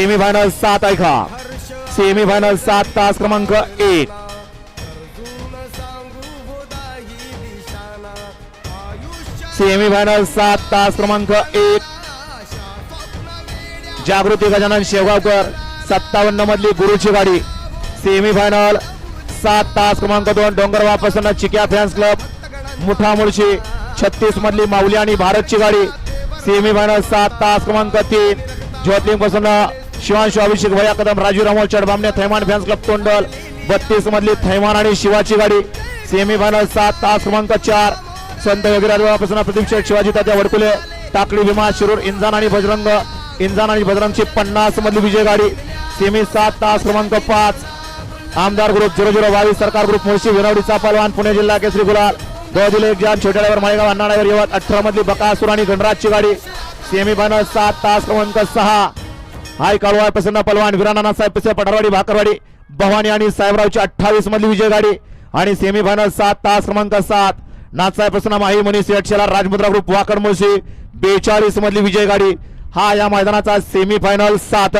semifinal 7 ऐका semifinal 7 तास क्रमांक 1 सेमीफायनल 7 तास क्रमांक 1 जागृती गजानन शेवगावकर 57 मधली गुरुची गाडी सेमीफायनल 7 तास क्रमांक 2 डोंगरवा प्रसन्न चिक्या फॅन्स क्लब मुठा मुळशी 36 मधली माऊली आणि भारतची गाडी सेमीफायनल 7 तास क्रमांक 3 ज्योतिर्लिंग प्रसन्न शिवांशु अभिषेक भैया कदम राजू रामोल चढबामणे थैमान फॅन्स क्लब तोंडल 32 मधली थैमान आणि शिवाची गाडी सेमीफायनल 7 तास क्रमांक 4 संत योगीराज प्रसन्न प्रदीप शेठ शिवाजी तात्या वडकुले टाकळी भीमा शिरूर इंजान आणि बजरंगची 50 मधली विजय गाडी सेमी 7 तास क्रमांक 5 आमदार ग्रुप 0022 सरकार ग्रुप मुळशी विनवडीचा पहलवान पुणे जिल्हा केसरी गुलाल गोदिले एक जान छोट्या ड्रायव्हर माळेगाव अण्णा ड्रायव्हर यवत 18 मधली बकासूर आणि गणराजची गाडी सेमीफायनल 7 तास क्रमांक 6 हाय काळवाळ प्रसन्न पहलवान वीरानाना साहेब पिसे पठारवाडी भाकरवाडी भवानी आणि साहेबरावची 28 मधली विजय गाडी आणि सेमीफायनल 7 तास क्रमांक 7 नाथसाहेब प्रसन्न माही मनी सेठ शेलार राजमुद्रा ग्रुप वाकड मुळशी 42 मधली विजय गाडी हा या मैदानाचा सेमीफायनल 7